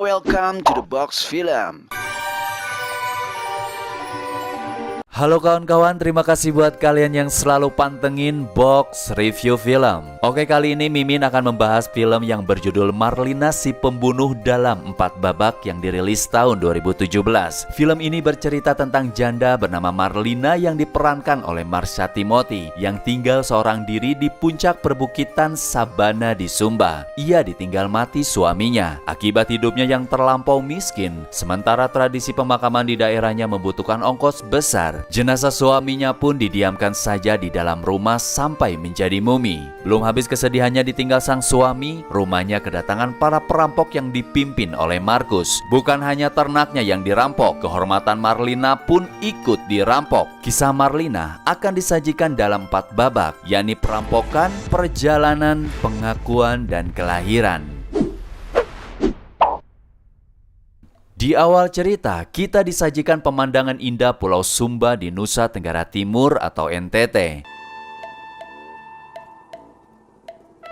Welcome to the Box Film. Halo kawan-kawan, terima kasih buat kalian yang selalu pantengin Box Review Film. Oke, kali ini Mimin akan membahas film yang berjudul Marlina si Pembunuh dalam 4 babak yang dirilis tahun 2017. Film ini bercerita tentang janda bernama Marlina yang diperankan oleh Marsha Timothy yang tinggal seorang diri di puncak perbukitan Sabana di Sumba. Ia ditinggal mati suaminya akibat hidupnya yang terlampau miskin, sementara tradisi pemakaman di daerahnya membutuhkan ongkos besar. Jenazah suaminya pun didiamkan saja di dalam rumah sampai menjadi mumi. Belum habis kesedihannya ditinggal sang suami, rumahnya kedatangan para perampok yang dipimpin oleh Markus. Bukan hanya ternaknya yang dirampok, kehormatan Marlina pun ikut dirampok. Kisah Marlina akan disajikan dalam 4 babak, yakni perampokan, perjalanan, pengakuan, dan kelahiran. Di awal cerita, kita disajikan pemandangan indah Pulau Sumba di Nusa Tenggara Timur atau NTT.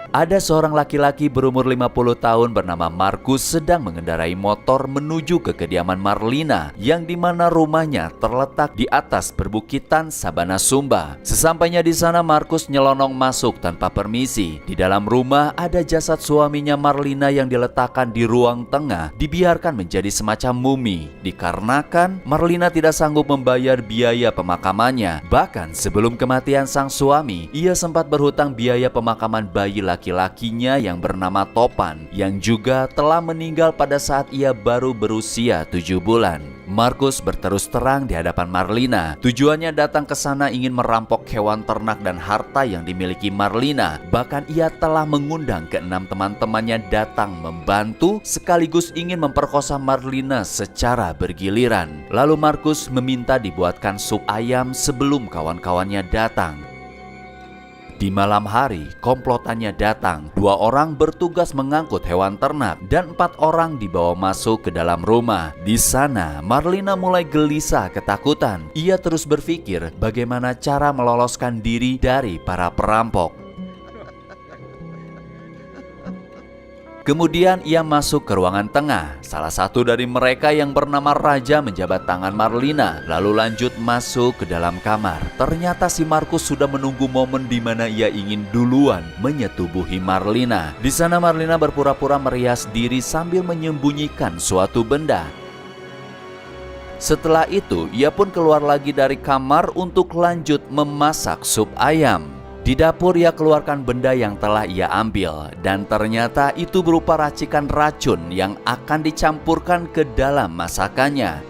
Ada seorang laki-laki berumur 50 tahun bernama Markus sedang mengendarai motor menuju ke kediaman Marlina yang dimana rumahnya terletak di atas perbukitan Sabana Sumba. Sesampainya di sana, Markus nyelonong masuk tanpa permisi. Di dalam rumah ada jasad suaminya Marlina yang diletakkan di ruang tengah, dibiarkan menjadi semacam mumi. Dikarenakan Marlina tidak sanggup membayar biaya pemakamannya. Bahkan sebelum kematian sang suami, ia sempat berhutang biaya pemakaman bayi laki-lakinya yang bernama Topan, yang juga telah meninggal pada saat ia baru berusia 7 bulan. Markus berterus terang di hadapan Marlina. Tujuannya datang ke sana ingin merampok hewan ternak dan harta yang dimiliki Marlina. Bahkan ia telah mengundang ke-6 teman-temannya datang membantu, sekaligus ingin memperkosa Marlina secara bergiliran. Lalu Markus meminta dibuatkan sup ayam sebelum kawan-kawannya datang. Di malam hari, komplotannya datang. 2 orang bertugas mengangkut hewan ternak dan 4 orang dibawa masuk ke dalam rumah. Di sana, Marlina mulai gelisah ketakutan. Ia terus berpikir bagaimana cara meloloskan diri dari para perampok. Kemudian ia masuk ke ruangan tengah. Salah satu dari mereka yang bernama Raja menjabat tangan Marlina, lalu lanjut masuk ke dalam kamar. Ternyata si Markus sudah menunggu momen di mana ia ingin duluan menyetubuhi Marlina. Di sana Marlina berpura-pura merias diri sambil menyembunyikan suatu benda. Setelah itu, ia pun keluar lagi dari kamar untuk lanjut memasak sup ayam. Di dapur ia keluarkan benda yang telah ia ambil, dan ternyata itu berupa racikan racun yang akan dicampurkan ke dalam masakannya.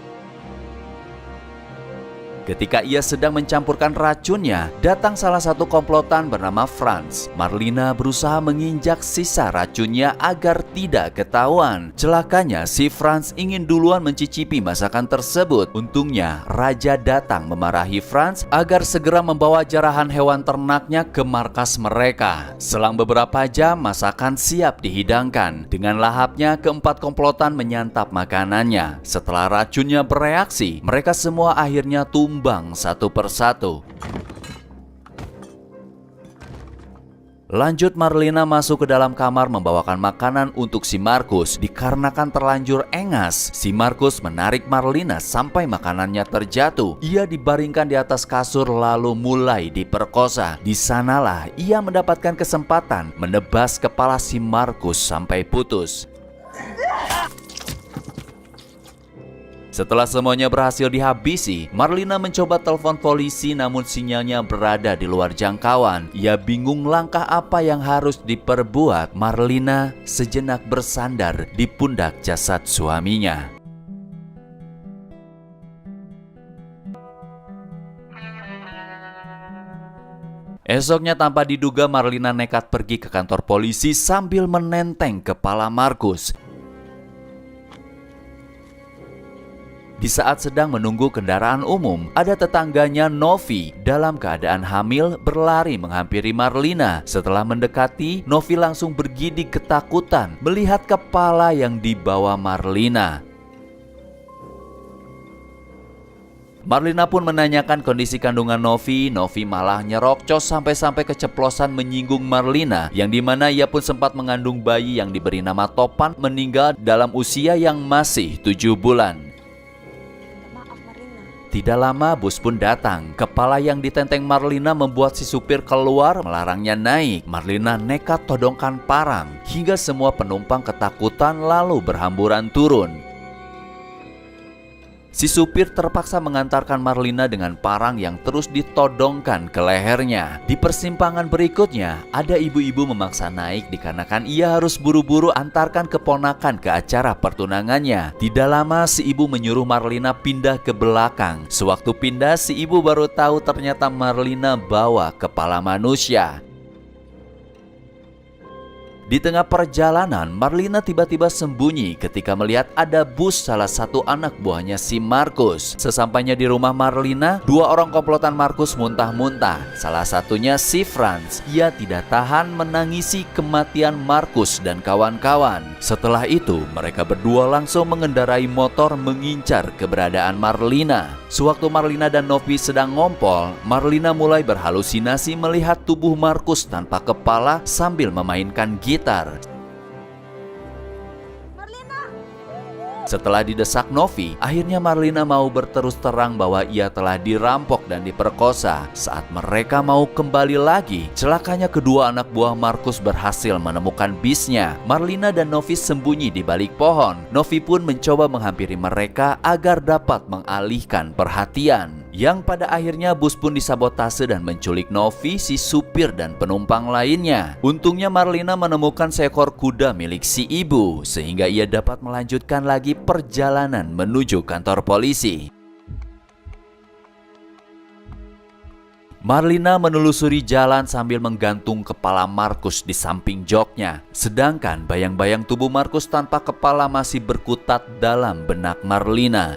Ketika ia sedang mencampurkan racunnya, datang salah satu komplotan bernama Franz. Marlina berusaha menginjak sisa racunnya agar tidak ketahuan. Celakanya, si Franz ingin duluan mencicipi masakan tersebut. Untungnya, Raja datang memarahi Franz agar segera membawa jarahan hewan ternaknya ke markas mereka. Selang beberapa jam, masakan siap dihidangkan. Dengan lahapnya, ke-4 komplotan menyantap makanannya. Setelah racunnya bereaksi, mereka semua akhirnya tumbang satu persatu. Lanjut, Marlina masuk ke dalam kamar membawakan makanan untuk si Markus. Dikarenakan terlanjur engas, si Markus menarik Marlina sampai makanannya terjatuh. Ia dibaringkan di atas kasur lalu mulai diperkosa. Di sanalah ia mendapatkan kesempatan menebas kepala si Markus sampai putus. Setelah semuanya berhasil dihabisi, Marlina mencoba telepon polisi namun sinyalnya berada di luar jangkauan. Ia bingung langkah apa yang harus diperbuat. Marlina sejenak bersandar di pundak jasad suaminya. Esoknya tanpa diduga Marlina nekat pergi ke kantor polisi sambil menenteng kepala Markus. Di saat sedang menunggu kendaraan umum, ada tetangganya Novi dalam keadaan hamil berlari menghampiri Marlina. Setelah mendekati, Novi langsung bergidik ketakutan melihat kepala yang dibawa Marlina. Marlina pun menanyakan kondisi kandungan Novi. Novi malah nyerocos sampai-sampai keceplosan menyinggung Marlina, yang dimana ia pun sempat mengandung bayi yang diberi nama Topan meninggal dalam usia yang masih 7 bulan. Maaf Marlina. Tidak lama bus pun datang. Kepala yang ditenteng Marlina membuat si supir keluar melarangnya naik. Marlina nekat todongkan parang hingga semua penumpang ketakutan lalu berhamburan turun. Si supir terpaksa mengantarkan Marlina dengan parang yang terus ditodongkan ke lehernya. Di persimpangan berikutnya, ada ibu-ibu memaksa naik dikarenakan ia harus buru-buru antarkan keponakan ke acara pertunangannya. Tidak lama si ibu menyuruh Marlina pindah ke belakang. Sewaktu pindah, si ibu baru tahu ternyata Marlina bawa kepala manusia. Di tengah perjalanan, Marlina tiba-tiba sembunyi ketika melihat ada bus salah satu anak buahnya si Markus. Sesampainya di rumah Marlina, 2 orang komplotan Markus muntah-muntah. Salah satunya si Franz. Ia tidak tahan menangisi kematian Markus dan kawan-kawan. Setelah itu, mereka berdua langsung mengendarai motor mengincar keberadaan Marlina. Sewaktu Marlina dan Novi sedang ngompol, Marlina mulai berhalusinasi melihat tubuh Markus tanpa kepala sambil memainkan gitar. Setelah didesak Novi, akhirnya Marlina mau berterus terang bahwa ia telah dirampok dan diperkosa. Saat mereka mau kembali lagi, celakanya kedua anak buah Markus berhasil menemukan bisnya. Marlina dan Novi sembunyi di balik pohon. Novi pun mencoba menghampiri mereka agar dapat mengalihkan perhatian. Yang pada akhirnya bus pun disabotase dan menculik Novi, si supir dan penumpang lainnya. Untungnya Marlina menemukan seekor kuda milik si ibu, sehingga ia dapat melanjutkan lagi perjalanan menuju kantor polisi. Marlina menelusuri jalan sambil menggantung kepala Markus di samping joknya. Sedangkan bayang-bayang tubuh Markus tanpa kepala masih berkutat dalam benak Marlina.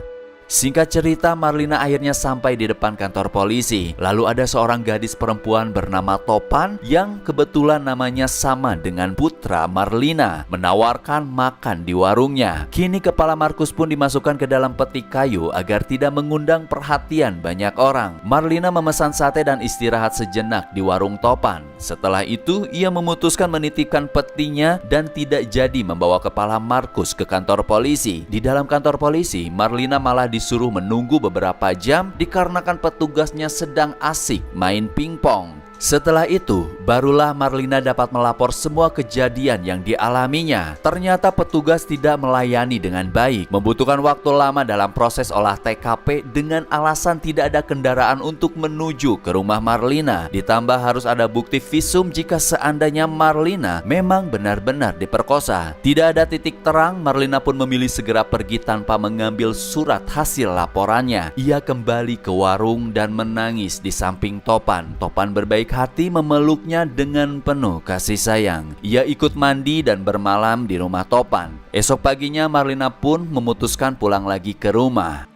Singkat cerita, Marlina akhirnya sampai di depan kantor polisi. Lalu ada seorang gadis perempuan bernama Topan yang kebetulan namanya sama dengan putra Marlina, menawarkan makan di warungnya. Kini kepala Markus pun dimasukkan ke dalam peti kayu agar tidak mengundang perhatian banyak orang. Marlina memesan sate dan istirahat sejenak di warung Topan. Setelah itu, ia memutuskan menitipkan petinya dan tidak jadi membawa kepala Markus ke kantor polisi. Di dalam kantor polisi, Marlina malah disuruh menunggu beberapa jam dikarenakan petugasnya sedang asik main pingpong. Setelah itu, barulah Marlina dapat melapor semua kejadian yang dialaminya. Ternyata petugas tidak melayani dengan baik, membutuhkan waktu lama dalam proses olah TKP dengan alasan tidak ada kendaraan untuk menuju ke rumah Marlina. Ditambah harus ada bukti visum jika seandainya Marlina memang benar-benar diperkosa. Tidak ada titik terang, Marlina pun memilih segera pergi tanpa mengambil surat hasil laporannya. Ia kembali ke warung dan menangis di samping Topan. Topan berbaik hati memeluknya dengan penuh kasih sayang. Ia ikut mandi dan bermalam di rumah Topan. Esok paginya Marlina pun memutuskan pulang lagi ke rumah.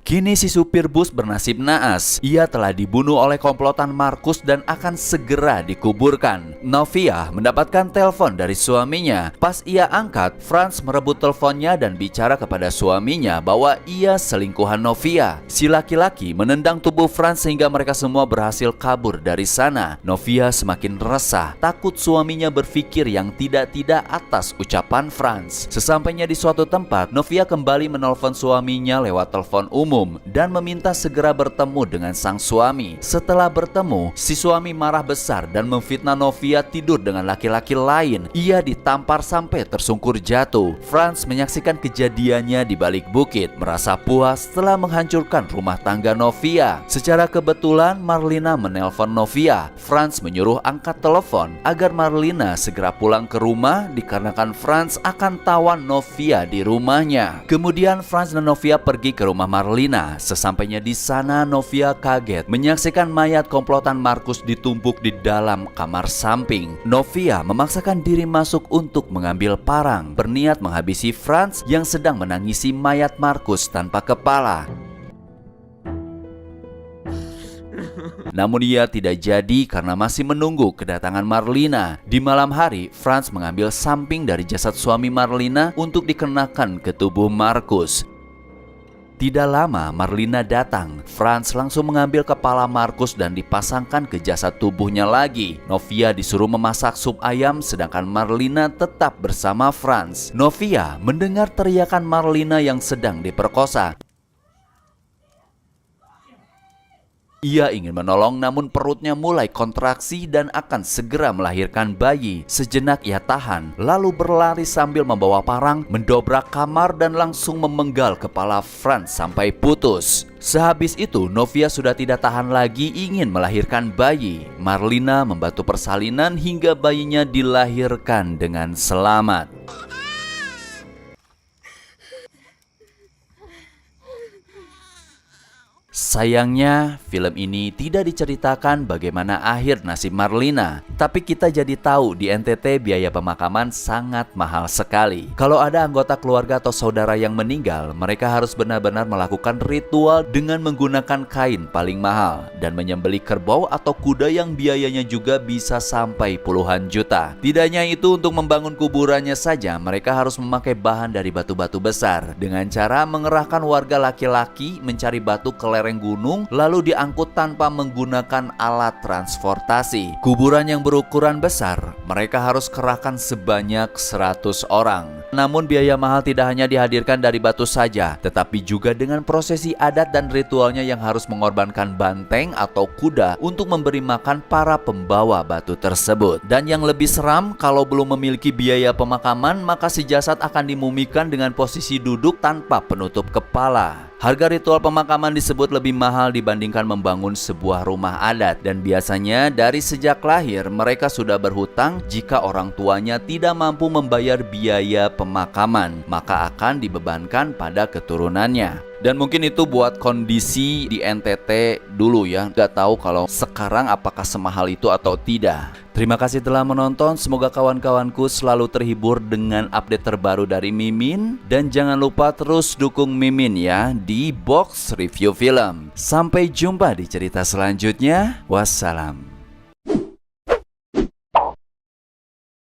Kini si supir bus bernasib naas. Ia telah dibunuh oleh komplotan Markus dan akan segera dikuburkan. Novia mendapatkan telepon dari suaminya. Pas ia angkat, Franz merebut teleponnya dan bicara kepada suaminya bahwa ia selingkuhan Novia. Si laki-laki menendang tubuh Franz sehingga mereka semua berhasil kabur dari sana. Novia semakin resah, takut suaminya berpikir yang tidak-tidak atas ucapan Franz. Sesampainya di suatu tempat, Novia kembali menelpon suaminya lewat telepon umum dan meminta segera bertemu dengan sang suami. Setelah bertemu, si suami marah besar dan memfitnah Novia tidur dengan laki-laki lain. Ia ditampar sampai tersungkur jatuh. Franz menyaksikan kejadiannya di balik bukit, merasa puas setelah menghancurkan rumah tangga Novia. Secara kebetulan Marlina menelpon Novia. Franz menyuruh angkat telepon agar Marlina segera pulang ke rumah dikarenakan Franz akan tawan Novia di rumahnya. Kemudian Franz dan Novia pergi ke rumah Marlina. Sesampainya di sana, Novia kaget menyaksikan mayat komplotan Markus ditumpuk di dalam kamar samping. Novia memaksakan diri masuk untuk mengambil parang, berniat menghabisi Franz yang sedang menangisi mayat Markus tanpa kepala. Namun ia tidak jadi karena masih menunggu kedatangan Marlina. Di malam hari, Franz mengambil samping dari jasad suami Marlina untuk dikenakan ke tubuh Markus. Tidak lama Marlina datang. Franz langsung mengambil kepala Markus dan dipasangkan ke jasad tubuhnya lagi. Novia disuruh memasak sup ayam sedangkan Marlina tetap bersama Franz. Novia mendengar teriakan Marlina yang sedang diperkosa. Ia ingin menolong namun perutnya mulai kontraksi dan akan segera melahirkan bayi. Sejenak ia tahan, lalu berlari sambil membawa parang, mendobrak kamar dan langsung memenggal kepala Franz sampai putus. Sehabis itu, Novia sudah tidak tahan lagi ingin melahirkan bayi. Marlina membantu persalinan hingga bayinya dilahirkan dengan selamat. Sayangnya, film ini tidak diceritakan bagaimana akhir nasib Marlina. Tapi kita jadi tahu di NTT biaya pemakaman sangat mahal sekali. Kalau ada anggota keluarga atau saudara yang meninggal, mereka harus benar-benar melakukan ritual dengan menggunakan kain paling mahal dan menyembelih kerbau atau kuda yang biayanya juga bisa sampai puluhan juta. Tidak hanya itu, untuk membangun kuburannya saja, mereka harus memakai bahan dari batu-batu besar dengan cara mengerahkan warga laki-laki mencari batu ke lereng gunung lalu diangkut tanpa menggunakan alat transportasi. Kuburan yang berukuran besar, mereka harus kerahkan sebanyak 100 orang. Namun biaya mahal tidak hanya dihadirkan dari batu saja, tetapi juga dengan prosesi adat dan ritualnya yang harus mengorbankan banteng atau kuda untuk memberi makan para pembawa batu tersebut. Dan yang lebih seram, kalau belum memiliki biaya pemakaman, maka si jasad akan dimumikan dengan posisi duduk tanpa penutup kepala. Harga ritual pemakaman disebut lebih mahal dibandingkan membangun sebuah rumah adat, dan biasanya dari sejak lahir mereka sudah berhutang. Jika orang tuanya tidak mampu membayar biaya pemakaman, maka akan dibebankan pada keturunannya. Dan mungkin itu buat kondisi di NTT dulu ya. Gak tahu kalau sekarang apakah semahal itu atau tidak. Terima kasih telah menonton. Semoga kawan-kawanku selalu terhibur dengan update terbaru dari Mimin. Dan jangan lupa terus dukung Mimin ya di Box Review Film. Sampai jumpa di cerita selanjutnya. Wassalam.